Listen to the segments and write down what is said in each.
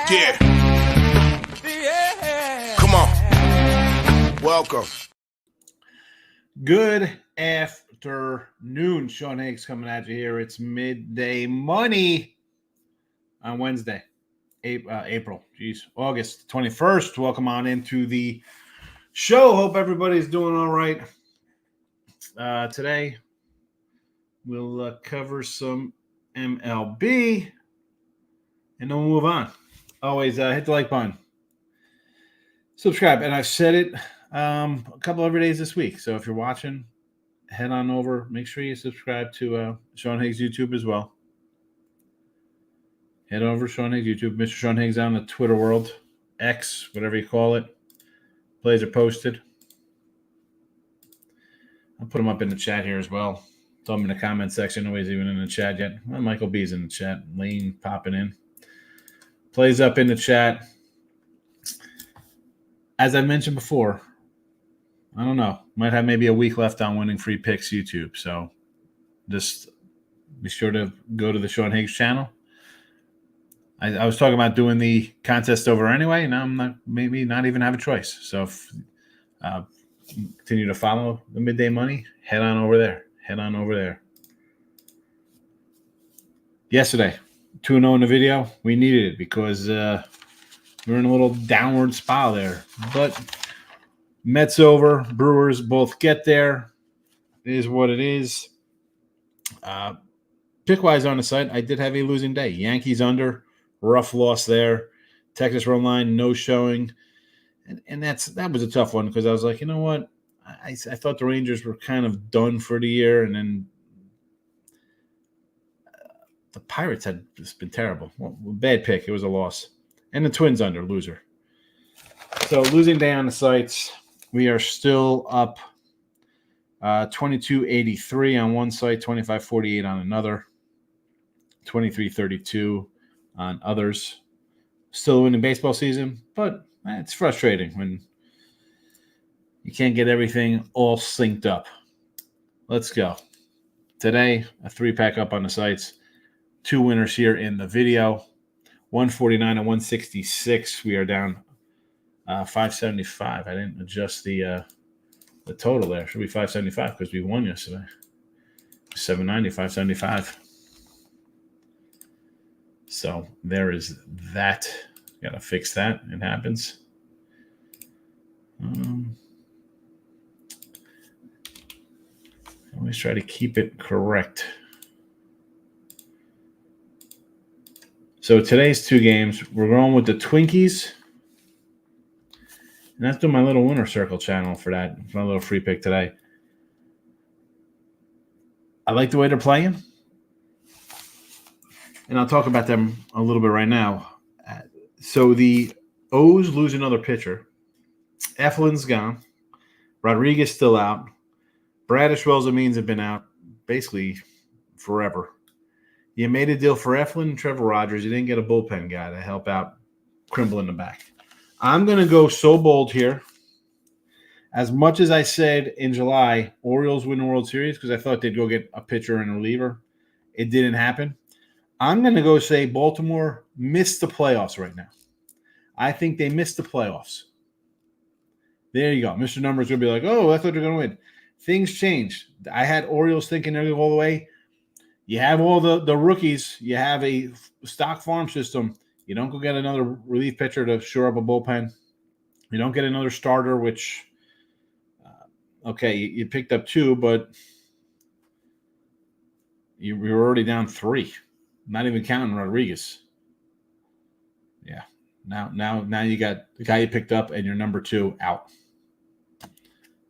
Yeah. Come on. Welcome. Good afternoon. Sean Higgs coming at you here. It's midday money on Wednesday, August 21st. Welcome on into the show. Hope everybody's doing all right. Today, we'll cover some MLB, and then we'll move on. Always hit the like button. Subscribe. And I've said it a couple every days this week. So if you're watching, head on over. Make sure you subscribe to Sean Higgs YouTube as well. Head over to Sean Higgs YouTube. Mr. Sean Higgs out in the Twitter world. X, whatever you call it. Plays are posted. I'll put them up in the chat here as well. Throw them in the comment section. Nobody's even in the chat yet. Well, Michael B's in the chat. Lane popping in. Plays up in the chat. As I mentioned before, I don't know. Might have maybe a week left on Winning Free Picks YouTube. So just be sure to go to the Sean Higgs channel. I was talking about doing the contest over anyway. Now I'm not even have a choice. So if, continue to follow the Midday Money. Head on over there. Yesterday, 2-0 in the video. We needed it because we're in a little downward spiral there. But Mets over, Brewers both get there. It is what it is. Pick-wise on the site, I did have a losing day. Yankees under, rough loss there. Texas run line, no showing. And that was a tough one because I was like, you know what? I thought the Rangers were kind of done for the year, and then the Pirates had just been terrible. Well, bad pick. It was a loss. And the Twins under, loser. So losing day on the sites. We are still up 22.83 on one site, 25.48 on another, 23.32 on others. Still winning baseball season, but it's frustrating when you can't get everything all synced up. Let's go. Today, a 3-pack up on the sites. 2 winners here in the video. 149 and 166. We are down 575. I didn't adjust the total there. Should be 575 because we won yesterday. 790, 575. So there is that. Got to fix that. It happens. Always try to keep it correct. So today's 2 games, we're going with the Twinkies. And that's doing my little winner circle channel for that. My little free pick today. I like the way they're playing. And I'll talk about them a little bit right now. So the O's lose another pitcher. Eflin's gone. Rodriguez still out. Bradish, Wells, and Means have been out basically forever. You made a deal for Eflin and Trevor Rogers. You didn't get a bullpen guy to help out Krimble in the back. I'm going to go so bold here. As much as I said in July, Orioles win the World Series because I thought they'd go get a pitcher and a reliever. It didn't happen. I'm going to go say Baltimore missed the playoffs right now. I think they missed the playoffs. There you go. Mr. Numbers will be like, oh, I thought they're going to win. Things changed. I had Orioles thinking they're going to go all the way. You have all the rookies. You have a stock farm system. You don't go get another relief pitcher to shore up a bullpen. You don't get another starter, which, you picked up 2, but you were already down 3. Not even counting Rodriguez. Yeah. Now you got the guy you picked up and your number 2 out.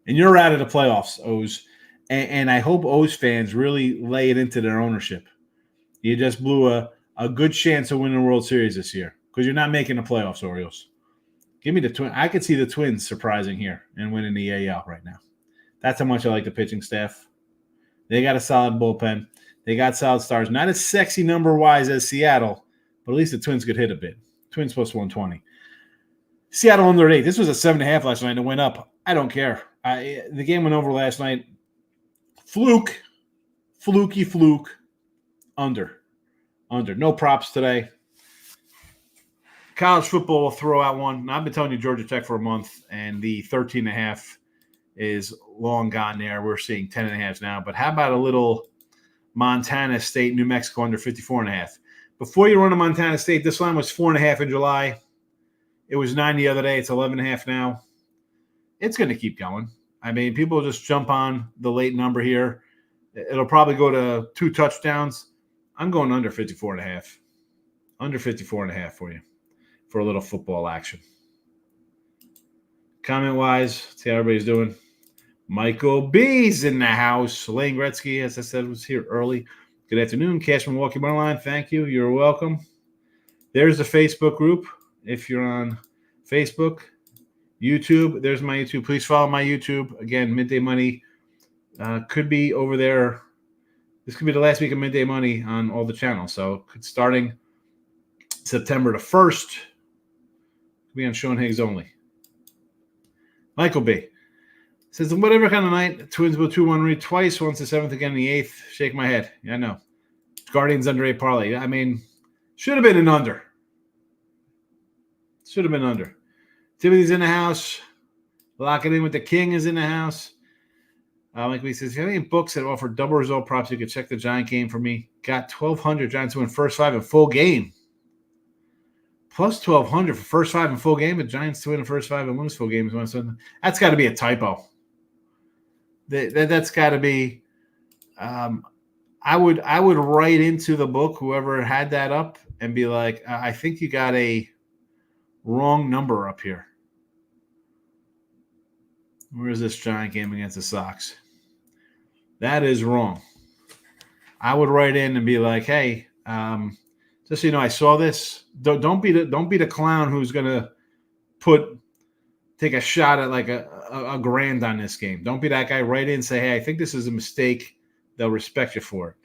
And you're out of the playoffs, O's. And I hope O's fans really lay it into their ownership. You just blew a good chance of winning the World Series this year because you're not making the playoffs, Orioles. Give me the Twins. I could see the Twins surprising here and winning the AL right now. That's how much I like the pitching staff. They got a solid bullpen. They got solid stars. Not as sexy number-wise as Seattle, but at least the Twins could hit a bit. Twins plus 120. Seattle under 8. This was a 7.5 last night and it went up. I don't care. The game went over last night. Fluke. Under. No props today. College football will throw out one. I've been telling you Georgia Tech for a month, and the 13.5 is long gone there. We're seeing 10.5 now. But how about a little Montana State, New Mexico under 54.5? Before you run to Montana State, this line was 4.5 in July. It was 9 the other day. It's 11.5 now. It's going to keep going. I mean, people just jump on the late number here. It'll probably go to 2 touchdowns. I'm going under 54.5. Under 54.5 for you for a little football action. Comment-wise, see how everybody's doing. Michael B's in the house. Lane Gretzky, as I said, was here early. Good afternoon. Cash Milwaukee Moneyline. Thank you. You're welcome. There's the Facebook group. If you're on Facebook, YouTube, there's my YouTube. Please follow my YouTube. Again, Midday Money could be over there. This could be the last week of Midday Money on all the channels. So starting September the 1st, could be on Sean Higgs only. Michael B. Says, whatever kind of night, Twins will 2-1 read twice, once the 7th, again the 8th. Shake my head. Yeah, I know. Guardians under 8 parlay. I mean, should have been an under. Should have been under. Timothy's in the house. Lock it in with the King is in the house. Like we says, if you have any books that offer double result props, you can check the Giant game for me. Got 1,200 Giants to win first 5 in full game. Plus 1,200 for first 5 in full game, but Giants to win the first 5 and lose full games. That's got to be a typo. That's got to be. I would write into the book whoever had that up and be like, I think you got a wrong number up here. Where is this Giant game against the Sox? That is wrong. I would write in and be like, hey, just so you know, I saw this. Don't be the clown who's gonna take a shot at like a grand on this game. Don't be that guy. Write in and say, hey, I think this is a mistake. They'll respect you for it.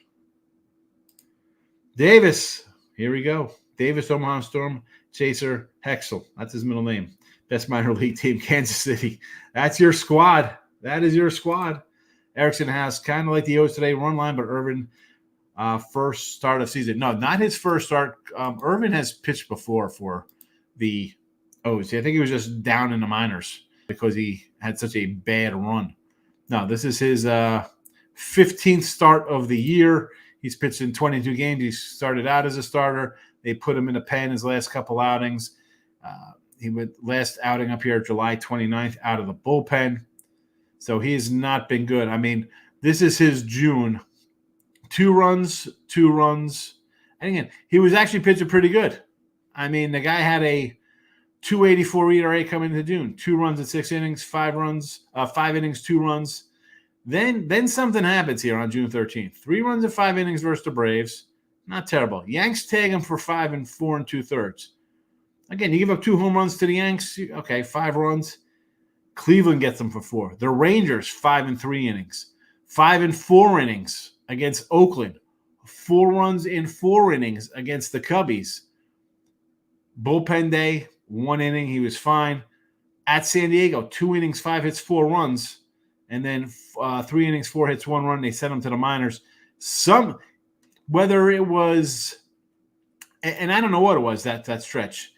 Davis, here we go. Davis, Omaha Storm, Chaser, Hexel. That's his middle name. Best minor league team, Kansas City. That's your squad. That is your squad. Erickson has kind of like the O's today, run line, but Irvin, first start of season. No, not his first start. Irvin has pitched before for the O's. I think he was just down in the minors because he had such a bad run. No, this is his 15th start of the year. He's pitched in 22 games. He started out as a starter. They put him in the pen his last couple outings. He went last outing up here July 29th out of the bullpen. So he has not been good. I mean, this is his June. 2 runs. And again, he was actually pitching pretty good. I mean, the guy had a 2.84 ERA coming into June. 2 runs in 6 innings, 5 innings, 2 runs. Then something happens here on June 13th. 3 runs in 5 innings versus the Braves. Not terrible. Yanks tag him for 5 and 4 2/3. Again, you give up 2 home runs to the Yanks. Okay, 5 runs. Cleveland gets them for 4. The Rangers, 5 and 3 innings. 5 and 4 innings against Oakland. 4 runs in 4 innings against the Cubbies. Bullpen day, 1 inning. He was fine. At San Diego, 2 innings, 5 hits, 4 runs. And then 3 innings, 4 hits, 1 run. They sent him to the minors. Whether it was, and I don't know what it was, that stretch.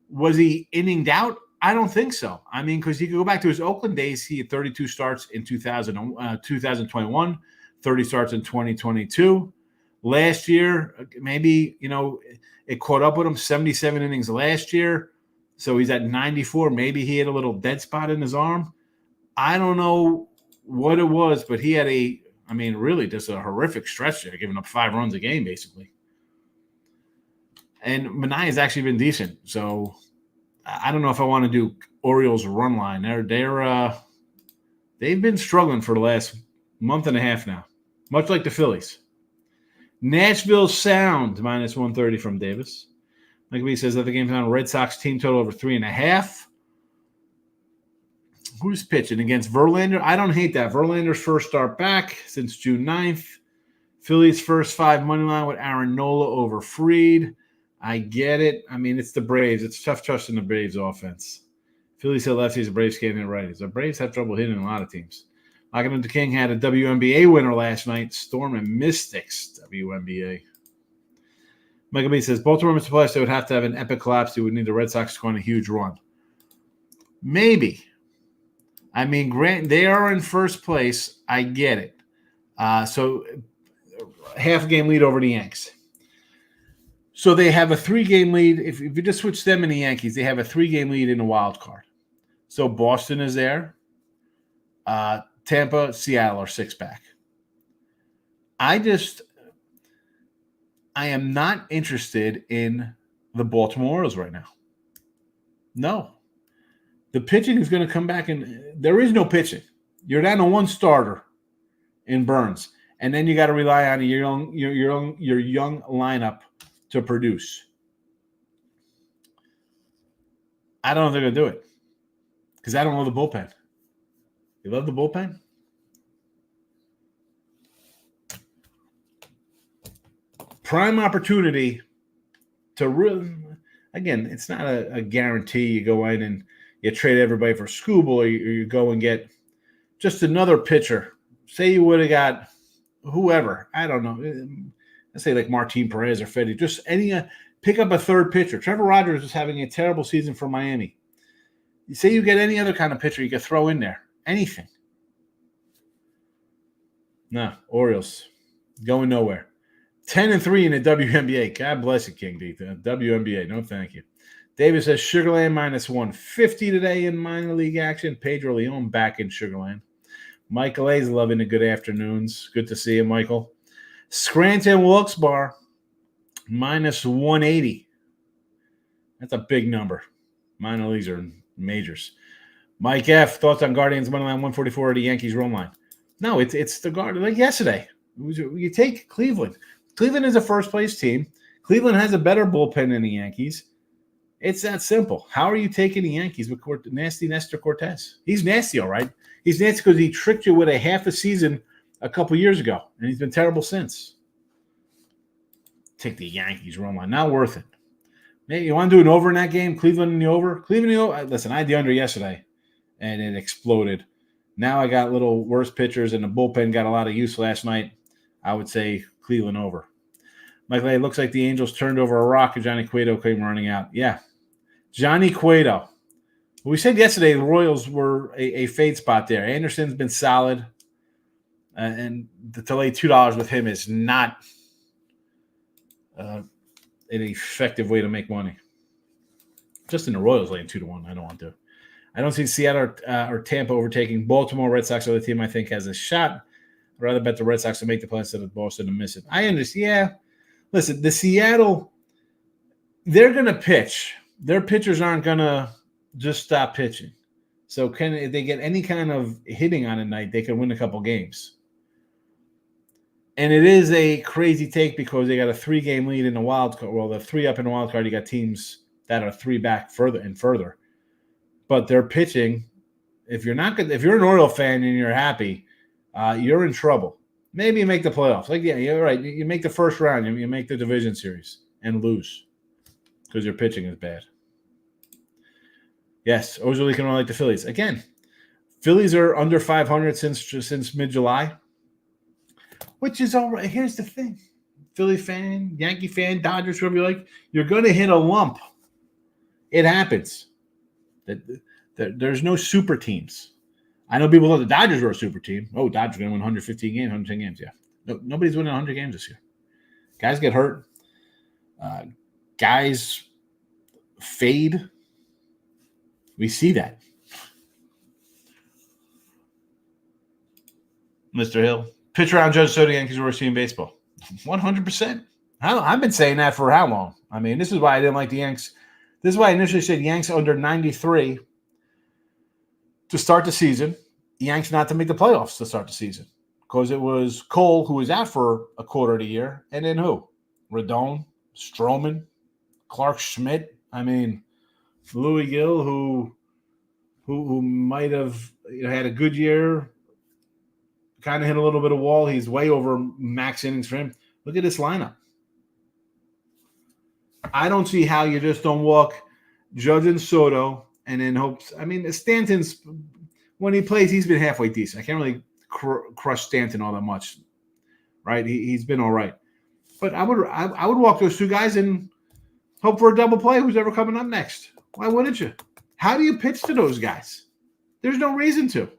Was he inninged out? I don't think so. I mean, because you could go back to his Oakland days. He had 32 starts in 2021, 30 starts in 2022. Last year, maybe, it caught up with him, 77 innings last year. So he's at 94. Maybe he had a little dead spot in his arm. I don't know what it was, but he had really just a horrific stretch there, giving up 5 runs a game, basically. And Minai has actually been decent. So I don't know if I want to do Orioles run line. They've been struggling for the last month and a half now, much like the Phillies. Nashville Sound, minus 130 from Davis. Like he says that the game's on Red Sox team total over 3.5. Who's pitching against Verlander? I don't hate that. Verlander's first start back since June 9th. Phillies first 5 money line with Aaron Nola over Fried. I get it. I mean, it's the Braves. It's tough trusting the Braves offense. Phillies hit lefties, the Braves can't hit righties. The Braves have trouble hitting a lot of teams. Locking into King had a WNBA winner last night. Storm and Mystics, WNBA. Michael B says, Baltimore missed the playoffs, they would have to have an epic collapse. They would need the Red Sox to go on a huge run. Maybe. I mean, Grant, they are in first place. I get it. So half a game lead over the Yanks. So they have a 3-game lead. If you just switch them and the Yankees, they have a 3-game lead in the wild card. So Boston is there. Tampa, Seattle are 6 back. I am not interested in the Baltimore Orioles right now. No. The pitching is going to come back, and there is no pitching. You're down to one starter in Burns, and then you got to rely on your young lineup to produce. I don't know if they're going to do it because I don't love the bullpen. You love the bullpen? Prime opportunity to really, again, it's not a guarantee you go in and you trade everybody for Scooble or you go and get just another pitcher. Say you would have got whoever. I don't know. Let's say like Martin Perez or Fetty. Just any pick up a third pitcher. Trevor Rogers is having a terrible season for Miami. You say you get any other kind of pitcher you could throw in there. Anything. No, Orioles going nowhere. 10-3 in the WNBA. God bless you, King D. The WNBA. No, thank you. David says Sugarland -150 today in minor league action. Pedro Leon back in Sugarland. Michael A's loving the good afternoons. Good to see you, Michael. Scranton Wilkes-Barre -180. That's a big number. Minor leagues are majors. Mike F. Thoughts on Guardians money line 144 or the Yankees run line? No, it's the Guardians. Like yesterday, you take Cleveland. Cleveland is a first-place team. Cleveland has a better bullpen than the Yankees. It's that simple. How are you taking the Yankees with nasty Nestor Cortez? He's nasty, all right. He's nasty because he tricked you with a half a season a couple years ago, and he's been terrible since. Take the Yankees run line. Not worth it. Maybe you want to do an over in that game? Cleveland in the over? Cleveland in the over? Listen, I had the under yesterday, and it exploded. Now I got little worse pitchers, and the bullpen got a lot of use last night. I would say Cleveland over. Michael, it looks like the Angels turned over a rock and Johnny Cueto came running out. Yeah. Johnny Cueto. We said yesterday the Royals were a fade spot there. Anderson's been solid. And to lay $2 with him is not an effective way to make money. Just in the Royals laying 2-1. I don't want to. I don't see Seattle or Tampa overtaking Baltimore. Red Sox are the team I think has a shot. I'd rather bet the Red Sox to make the play instead of Boston to miss it. I understand. Yeah. Listen, the Seattle, they're going to pitch. Their pitchers aren't going to just stop pitching. So if they get any kind of hitting on a night, they can win a couple games. And it is a crazy take because they got a 3-game lead in the wild card. Well, the 3 up in the wild card, you got teams that are 3 back further and further. But they're pitching. If you're an Oriole fan and you're happy, you're in trouble. Maybe you make the playoffs. Like, yeah, you're right. You make the first round. You make the division series and lose because your pitching is bad. Yes, Ozzy can only like the Phillies. Again, Phillies are under 500 since mid-July, which is all right. Here's the thing. Philly fan, Yankee fan, Dodgers, whoever you like, you're going to hit a lump. It happens. There's no super teams. I know people thought the Dodgers were a super team. Oh, Dodgers are going to win 115 games, 110 games. Yeah. No, nobody's winning 100 games this year. Guys get hurt. Guys fade. We see that. Mr. Hill. Pitch around Judge Soto, Yankees were seeing baseball. 100%. I've been saying that for how long? I mean, this is why I didn't like the Yanks. This is why I initially said Yanks under 93 to start the season. Yanks not to make the playoffs to start the season. Because it was Cole, who was out for a quarter of the year, and then who? Rodon, Stroman, Clark Schmidt. I mean, Louis Gill, who might have had a good year, kind of hit a little bit of wall. He's way over max innings for him. Look at this lineup. I don't see how you just don't walk Judge and Soto and then hopes. I mean, Stanton's, when he plays, he's been halfway decent. I can't really crush Stanton all that much, right? He's been all right. But I would walk those two guys and hope for a double play. Who's ever coming up next? Why wouldn't you? How do you pitch to those guys? There's no reason to.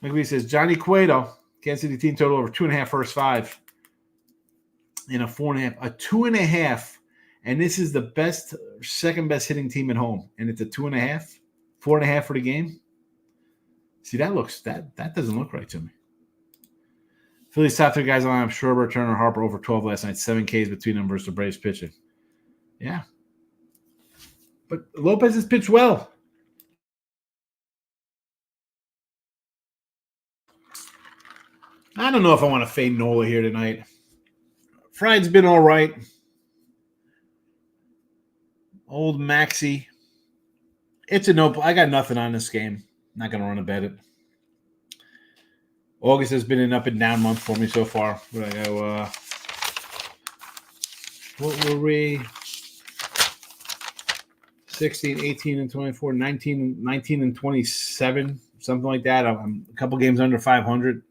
Like he says, Johnny Cueto, Kansas City team total over 2.5 first 5 in a 4.5, a 2.5, and this is the best, second best hitting team at home, and it's a 2.5, 4.5 for the game. See, that doesn't look right to me. Phillies top 3 guys on lineup: Schwarber, Turner, Harper over 12 last night. 7 Ks between them versus the Braves pitching. Yeah, but Lopez has pitched well. I don't know if I want to fade Nola here tonight. Fried's been all right. Old Maxey. It's a no. I got nothing on this game. Not going to run a bet it. August has been an up and down month for me so far. But I go, what were we? 16, 18, and 24, 19 and 27, something like that. I'm a couple games under 500.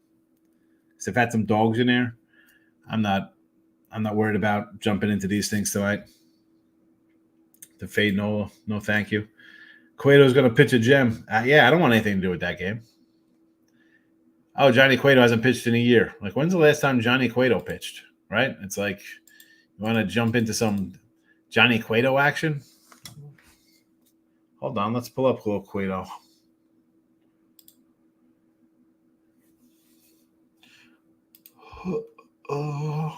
Because I've had some dogs in there. I'm not worried about jumping into these things tonight. To fade Nola, no thank you. Cueto's going to pitch a gem. Yeah, I don't want anything to do with that game. Oh, Johnny Cueto hasn't pitched in a year. Like, when's the last time Johnny Cueto pitched, right? It's like, you want to jump into some Johnny Cueto action? Hold on, let's pull up little Cueto. Oh.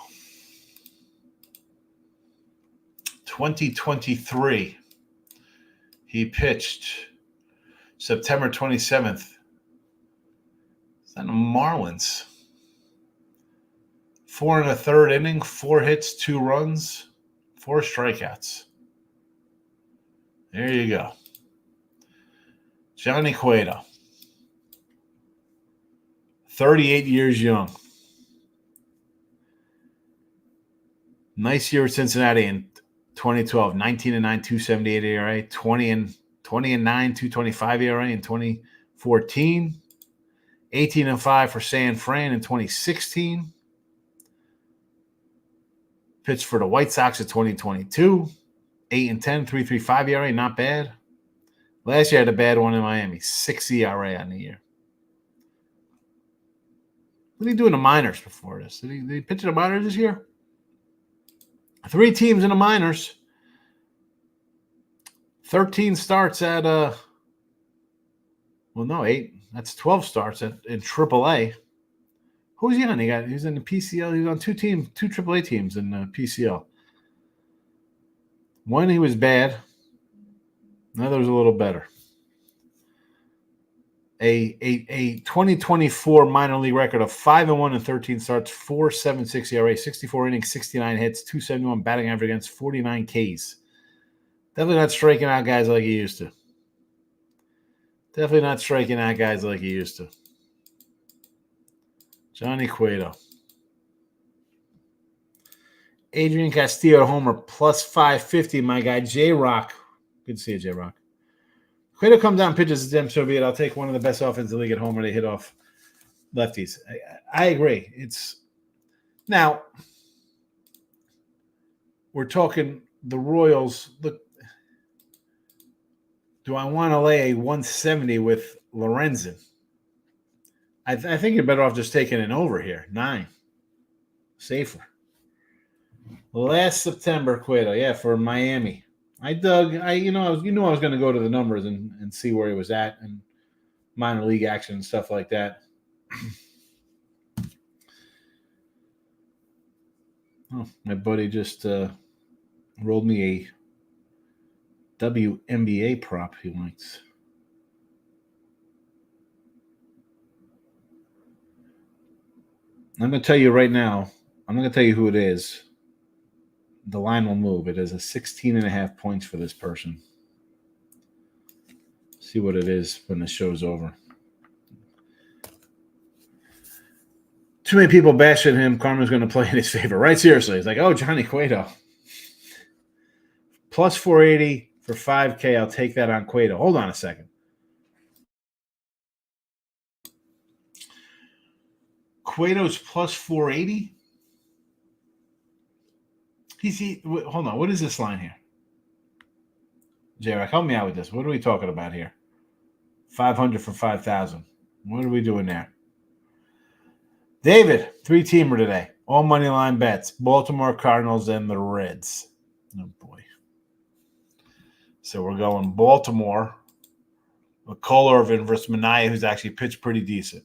2023. He pitched September 27th. Is that the Marlins? 4 1/3 inning, 4 hits, 2 runs, 4 strikeouts. There you go. Johnny Cueto. 38 years young. Nice year with Cincinnati in 2012. 19-9, 278 ERA. 20-9, 225 ERA in 2014. 18-5 for San Fran in 2016. Pitched for the White Sox in 2022. 8-10, 3.35 ERA, not bad. Last year I had a bad one in Miami. 6 ERA on the year. What did he do in the minors before this? Did he pitch in the minors this year? 3 teams in the minors. 13 starts at 8. That's 12 starts in AAA. Who's he on? He's in the PCL. He was on 2 AAA teams in the PCL. One he was bad. Another was a little better. A 2024 minor league record of 5-1 and 13 starts, 4.76 ERA, 64 innings, 69 hits, 271 batting average against 49 Ks. Definitely not striking out guys like he used to. Johnny Cueto. Adrian Castillo homer plus 550. My guy J-Rock. Good to see you, J-Rock. Cueto comes down, pitches to them, so be it. I'll take one of the best offensive league at home where they hit off lefties. I agree. Now, we're talking the Royals. Look, do I want to lay a 170 with Lorenzen? I think you're better off just taking an over here. 9. Safer. Last September, Cueto, for Miami. I was going to go to the numbers and see where he was at and minor league action and stuff like that. Oh, my buddy just rolled me a WNBA prop he likes. I'm going to tell you right now. I'm going to tell you who it is. The line will move. It is a 16.5 points for this person. See what it is when the show's over. Too many people bashing him. Karma's going to play in his favor. Right? Seriously. It's like, oh, Johnny Cueto. Plus 480 for 5K. I'll take that on Cueto. Hold on a second. Cueto's plus 480? Hold on. What is this line here? J-Rock, help me out with this. What are we talking about here? 500 for 5,000. What are we doing there? David, 3-teamer today. All money line bets. Baltimore Cardinals and the Reds. Oh, boy. So we're going Baltimore with Cole Irvin versus Manaea, who's actually pitched pretty decent.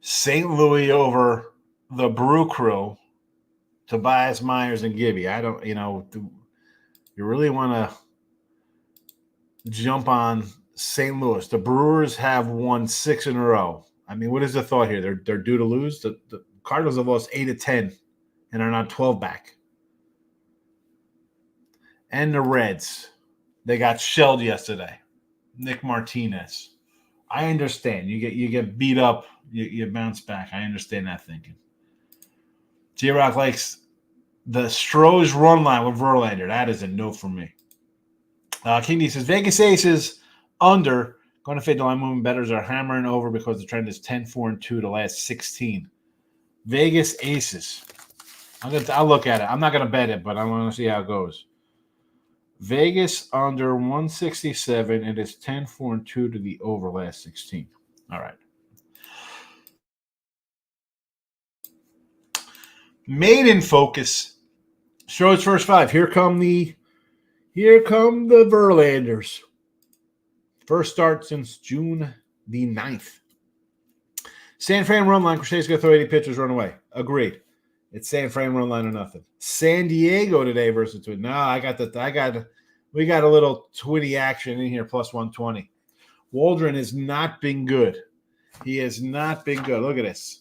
St. Louis over the Brew Crew, Tobias Myers and Gibby. I don't, you really want to jump on St. Louis. The Brewers have won 6 in a row. I mean, what is the thought here? They're due to lose. The Cardinals have lost 8 of 10 and are not 12 back. And the Reds, they got shelled yesterday. Nick Martinez. I understand. You get beat up, you bounce back. I understand that thinking. J-Rock likes the Stroh's run line with Verlander. That is a no for me. King D says Vegas Aces under. Going to fade the line movement bettors are hammering over because the trend is 10-4-2 the last 16. Vegas Aces. I'll look at it. I'm not going to bet it, but I want to see how it goes. Vegas under 167. It is 10-4-2 to the over last 16. All right. Maiden focus. Stroh's first 5. Here come the Verlanders. First start since June the 9th. San Fran run line. Crochet's going to throw 80 pitchers, run away. Agreed. It's San Fran run line or nothing. San Diego today versus Twin. No, we got a little Twitty action in here, plus 120. Waldron has not been good. He has not been good. Look at this.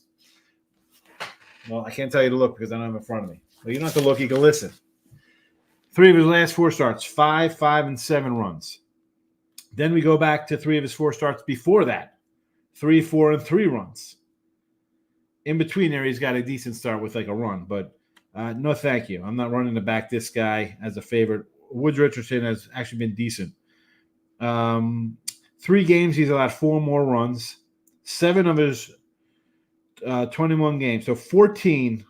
Well, I can't tell you to look because I don't have it in front of me. Well, you don't have to look. You can listen. 3 of his last 4 starts, 5, 5, and 7 runs. Then we go back to 3 of his 4 starts before that, 3, 4, and 3 runs. In between there, he's got a decent start with like a run, but no thank you. I'm not running to back this guy as a favorite. Woods Richardson has actually been decent. 3 games, he's allowed 4 more runs. 7 of his 21 games. So 14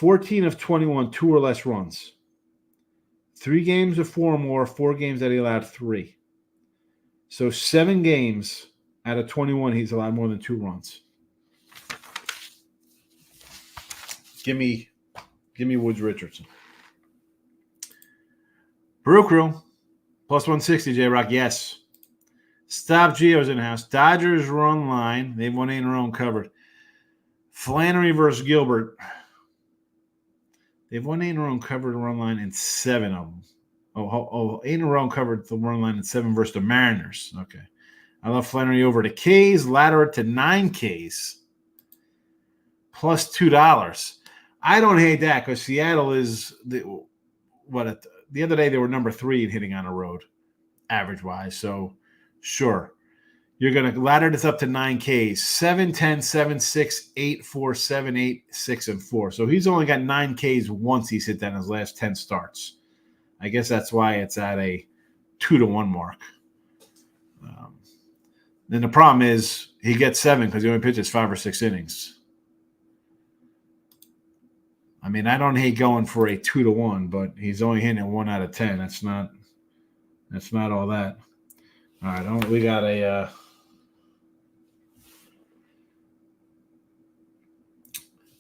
of 21, 2 or less runs. 3 games of 4 or more, 4 games that he allowed 3. So 7 games out of 21, he's allowed more than 2 runs. Give me Woods Richardson. Brew Crew, plus 160, J-Rock, yes. Stop Geo's in the house. Dodgers run line. They've won 8 in a row and covered. Flannery versus Gilbert. They've won 8 in a row and covered the run line in 7 of them. 8 in a row and covered the run line in 7 versus the Mariners. Okay. I love Flannery over to K's. Ladder to 9 Ks. Plus $2. I don't hate that because Seattle is the other day they were number 3 in hitting on the road, average-wise. So, sure. You're going to ladder this up to 9 Ks. 7, 10, 7, 6, 8, 4, 7, 8, 6, and 4. So he's only got 9 Ks once he's hit that in his last 10 starts. I guess that's why it's at a 2-to-1 mark. Then the problem is he gets 7 because he only pitches 5 or 6 innings. I mean, I don't hate going for a 2-to-1, but he's only hitting it 1 out of 10. That's not all that. All right, we got a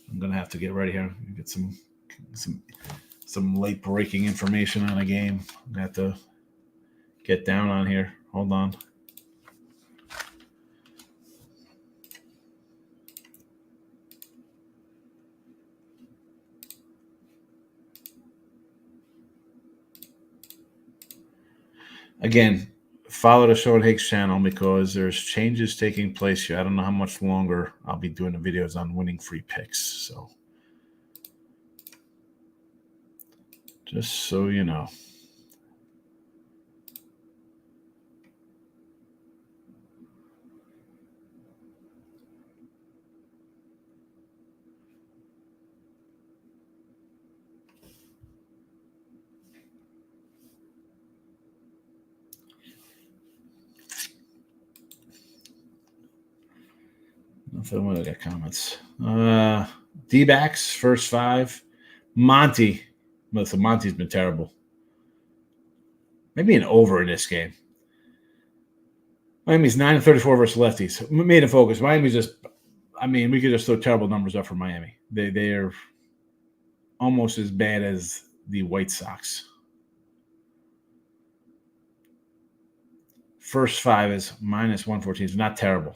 I'm gonna have to get ready here. Get some late breaking information on a game. I have to get down on here. Hold on. Again, follow the Sean Higgs channel because there's changes taking place here. I don't know how much longer I'll be doing the videos on winning free picks. So just so you know. What do I got comments? D-backs, first 5. Monty. Listen, Monty's been terrible. Maybe an over in this game. Miami's 9-34 versus lefties. Made in focus. Miami's just, we could just throw terrible numbers up for Miami. They are almost as bad as the White Sox. First 5 is -114. It's not terrible.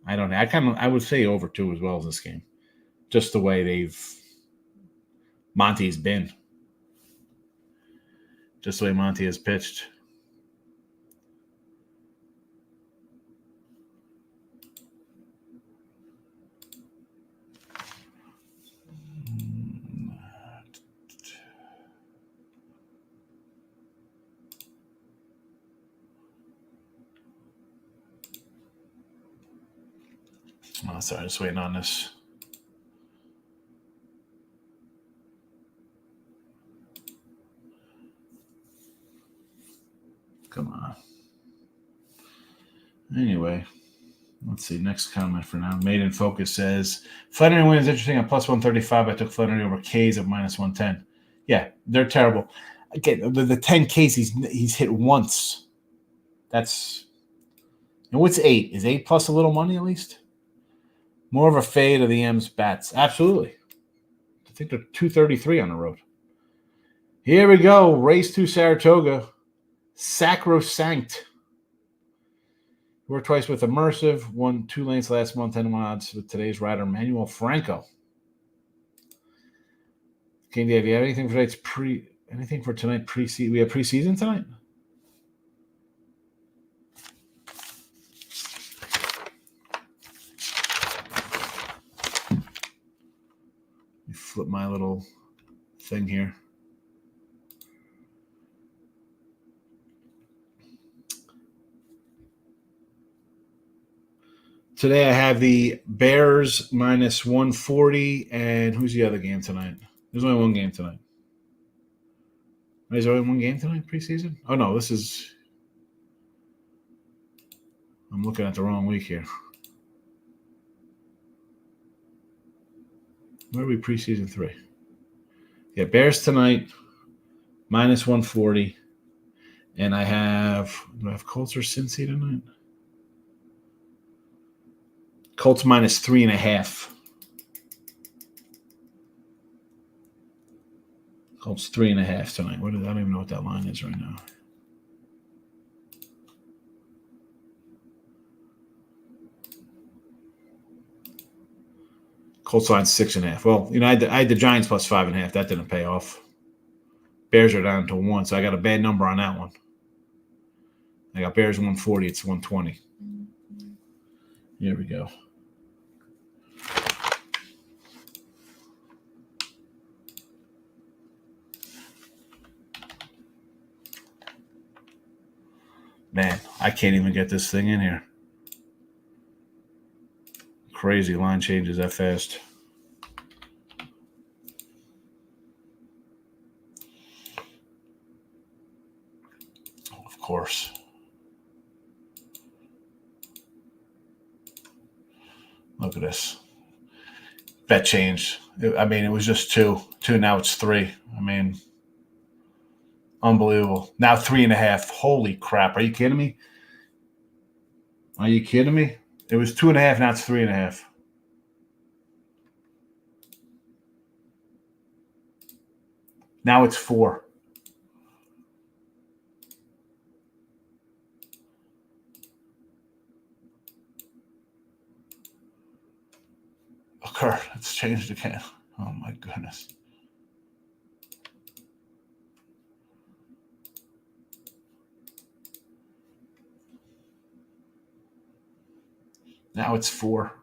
I would say over 2 as well as this game. Just the way Monty's been. Just the way Monty has pitched. Oh, sorry, just waiting on this. Come on. Anyway, let's see. Next comment for now. Made in Focus says, Flannery win is interesting at +135. I took Flannery over K's at -110. Yeah, they're terrible. Again, the 10 Ks he's hit once. That's – and what's 8? Is 8 plus a little money at least? More of a fade of the M's bats. Absolutely. I think they're 233 on the road. Here we go. Race to Saratoga. Sacrosanct. Worked twice with Immersive. Won 2 lanes last month. 10 odds with today's rider, Manuel Franco. King Dave, you have anything for tonight's anything for tonight preseason? We have preseason tonight? Flip my little thing here. Today I have the Bears -140, and who's the other game tonight? There's only one game tonight. Is there only one game tonight, preseason? Oh, no, this is – I'm looking at the wrong week here. Where are we preseason 3? Yeah, Bears tonight, -140. And do I have Colts or Cincy tonight? Colts -3.5. Colts 3.5 tonight. I don't even know what that line is right now. Colts line 6.5. Well, I had the Giants +5.5. That didn't pay off. Bears are down to 1, so I got a bad number on that one. I got Bears 140. It's 120. Here we go. Man, I can't even get this thing in here. Crazy line changes that fast. Oh, of course. Look at this. Bet changed. It was just 2. 2, now it's 3. Unbelievable. Now 3.5. Holy crap. Are you kidding me? It was 2.5, now it's 3.5. Now it's 4. Occur. It's changed again. Oh my goodness. Now it's 4.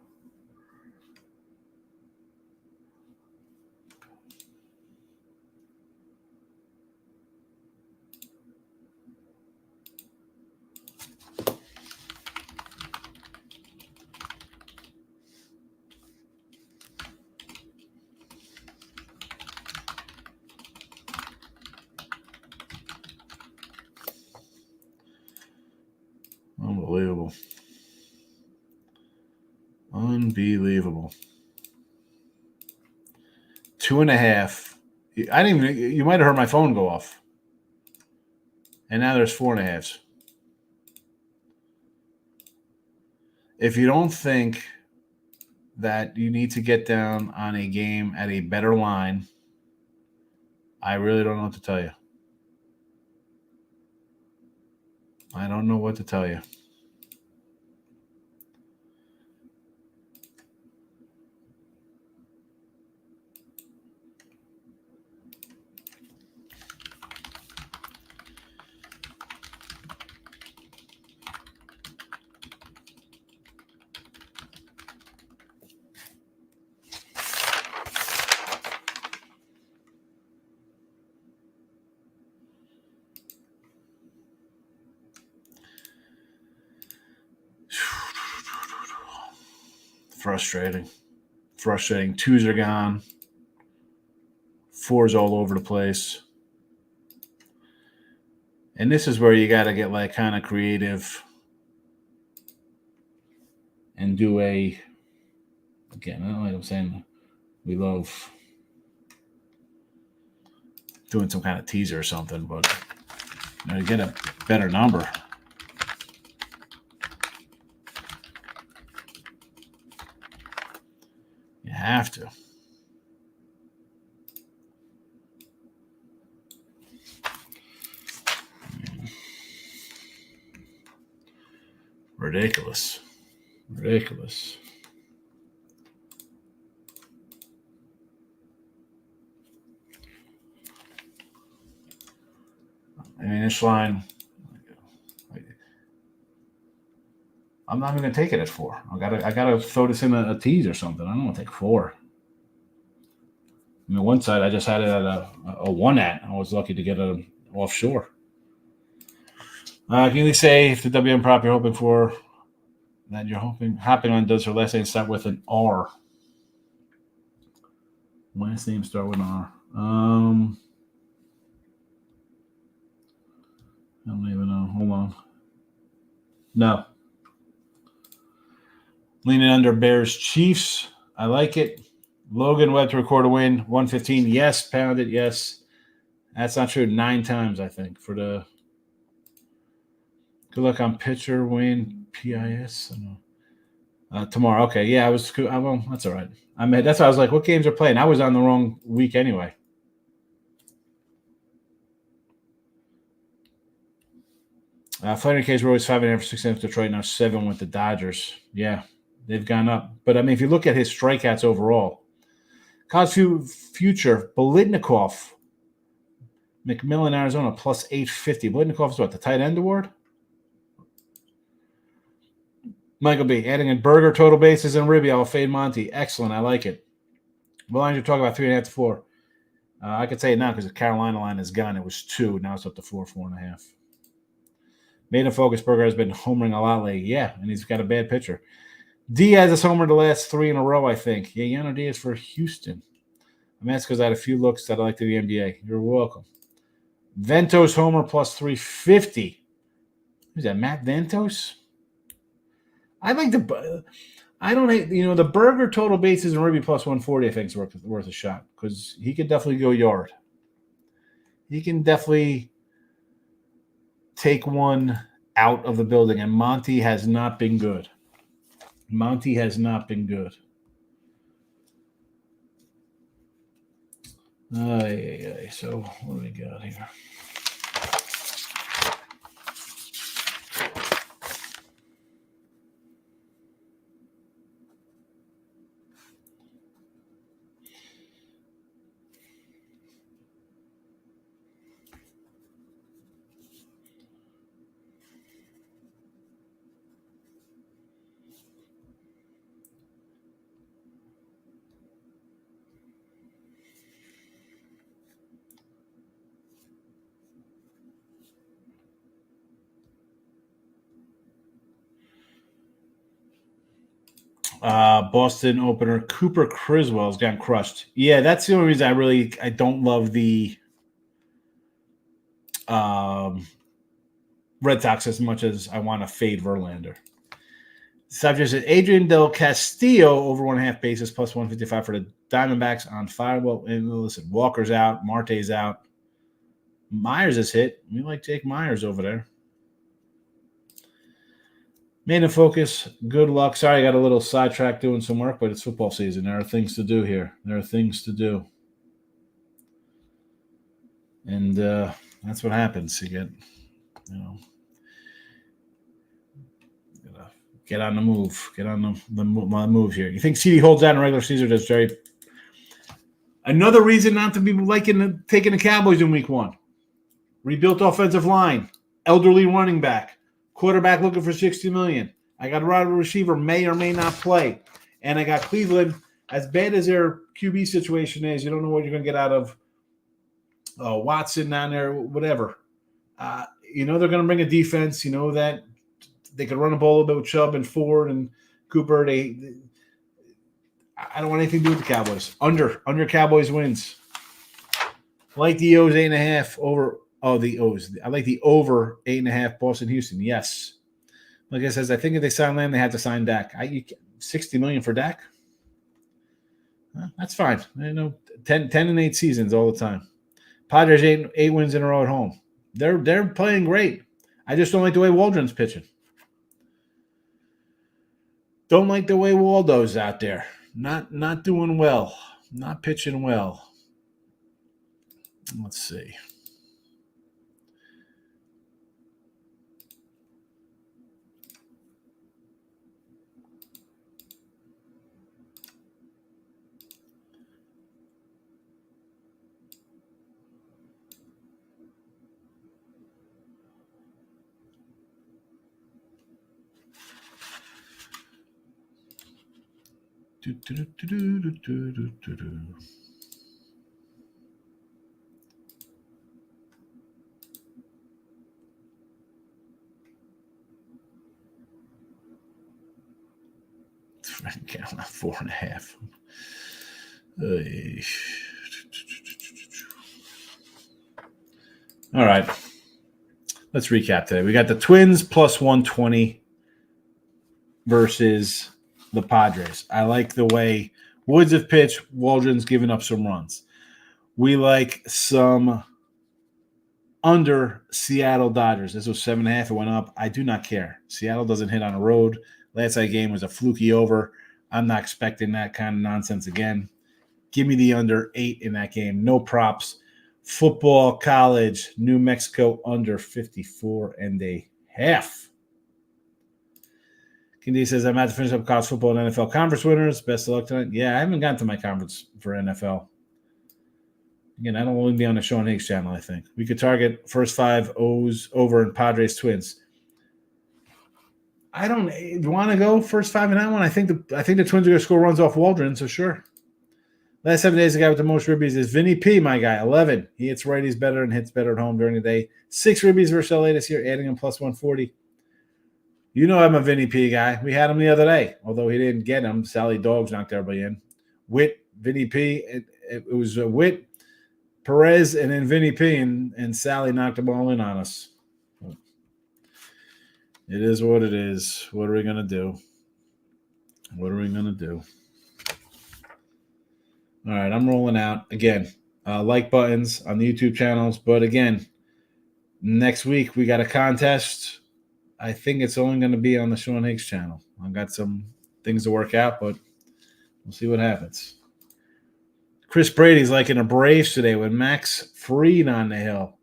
Unbelievable. Unbelievable. 2.5. I didn't even. You might have heard my phone go off. And now there's 4.5s. If you don't think that you need to get down on a game at a better line, I really don't know what to tell you. I don't know what to tell you. Frustrating. 2s are gone. 4s all over the place. And this is where you got to get like kind of creative and do a, again, I don't like I'm saying we love doing some kind of teaser or something, but to get a better number. You have to. Ridiculous. I mean, this line, I'm not even gonna take it at 4. I gotta throw this in a tease or something. I don't want to take 4. I mean, one side I just had it at a 1 at. I was lucky to get it offshore. Can you say if the WM prop you're hoping for that you're hopping on does her last name start with an R? Last name start with an R. I don't even know. Hold on. No. Leaning under Bears Chiefs. I like it. Logan Webb to record a win. 115. Yes. Pound it. Yes. That's not true. 9 times, I think, for the. Good luck on pitcher win. PIS. Tomorrow. Okay. Yeah, I was. Well, that's all right. That's why I was like, what games are playing? I was on the wrong week anyway. Fighter case were always 5.5 for 6 Detroit. Now 7 with the Dodgers. Yeah, they've gone up. But I mean, if you look at his strikeouts overall, college future Bolitnikov, McMillan, Arizona plus 850. Bolitnikov is what, the tight end award? Michael B. Adding in Burger, total bases, and Ribby. I'll fade Monty. Excellent. I like it. Well, lines you're talking about 3.5 to 4. I could say it now because the Carolina line is gone. It was 2. Now it's up to 4.5. Maiden Focus Burger has been homering a lot lately. Yeah, and he's got a bad pitcher. Diaz has homered the last 3 in a row, I think. Yeah, Yano Diaz for Houston. I'm asking because I had a few looks that I like to the NBA. You're welcome. Ventos homer plus 350. Who's that, Matt Ventos? I like the – I don't hate – the Burger total bases and Ruby plus 140 I think is worth a shot because he could definitely go yard. He can definitely take one out of the building, and Monty has not been good. So what do we got here? Boston opener Cooper Criswell's gotten crushed. Yeah, that's the only reason I don't love the Red Sox as much as I want to fade Verlander. Subject is Adrian Del Castillo over 1.5 bases plus 155 for the Diamondbacks on fire. Well, and listen, Walker's out, Marte's out. Myers is hit. We like Jake Myers over there. Main and focus. Good luck. Sorry, I got a little sidetracked doing some work, but it's football season. There are things to do here. There are things to do. And that's what happens. You get, get on the move. Get on the move here. You think CD holds out in regular season? That's Jerry. Another reason not to be taking the Cowboys in week 1. Rebuilt offensive line. Elderly running back. Quarterback looking for $60 million. I got a wide receiver may or may not play. And I got Cleveland. As bad as their QB situation is, you don't know what you're going to get out of Watson down there, whatever. They're going to bring a defense. You know that they could run a ball a little bit with Chubb and Ford and Cooper. I don't want anything to do with the Cowboys. Under Cowboys wins. I like the O's 8.5 over. Oh, the O's. I like the over 8.5 Boston Houston. Yes. Like I said, I think if they sign Lamb, they had to sign Dak. $60 million for Dak. That's fine. 10-8 seasons all the time. Padres 8 wins in a row at home. They're playing great. I just don't like the way Waldron's pitching. Don't like the way Waldo's out there. Not doing well. Not pitching well. Let's see. Count 4.5. All right. Let's recap today. We got the Twins plus 120 versus the Padres. I like the way Woods have pitched. Waldron's given up some runs. We like some under Seattle Dodgers. This was 7.5. It went up. I do not care. Seattle doesn't hit on the road. Last night game was a fluky over. I'm not expecting that kind of nonsense again. Give me the under 8 in that game. No props. Football, college, New Mexico under 54.5. Kendi says, I'm about to finish up college football and NFL conference winners. Best of luck tonight. Yeah, I haven't gotten to my conference for NFL. Again, I don't want to be on the Sean Higgs channel, I think. We could target first 5 O's over in Padres Twins. I don't want to go first 5 in that one. I think the Twins are going to score runs off Waldron, so sure. Last 7 days, the guy with the most ribbies is Vinny P, my guy, 11. He hits righties better and hits better at home during the day. 6 ribbies versus LA this year, adding him plus 140. You know I'm a Vinny P guy. We had him the other day, although he didn't get him. Sally Dogs knocked everybody in. Witt, Vinny P. It was Witt, Perez, and then Vinny P, and Sally knocked them all in on us. It is what it is. What are we going to do? What are we going to do? All right, I'm rolling out. Again, like buttons on the YouTube channels. But again, next week we got a contest. I think it's only going to be on the Sean Higgs channel. I've got some things to work out, but we'll see what happens. Chris Brady's like in a Braves today with Max Fried on the hill.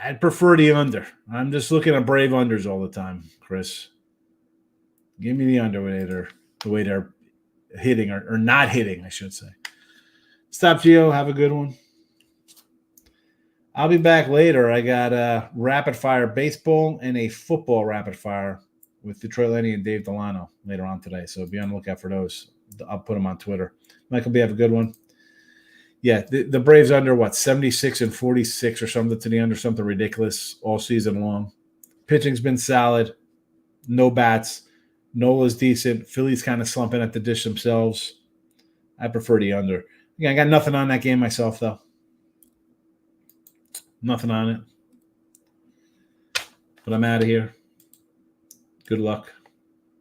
I'd prefer the under. I'm just looking at Brave unders all the time, Chris. Give me the under the way they're hitting or not hitting, I should say. Stop, Gio. Have a good one. I'll be back later. I got a rapid fire baseball and a football rapid fire with Detroit Lenny and Dave Delano later on today. So be on the lookout for those. I'll put them on Twitter. Michael B, have a good one. Yeah, the Braves under, 76-46 or something to the under, something ridiculous all season long. Pitching's been solid. No bats. Nola's decent. Philly's kind of slumping at the dish themselves. I prefer the under. Yeah, I got nothing on that game myself, though. Nothing on it. But I'm out of here. Good luck.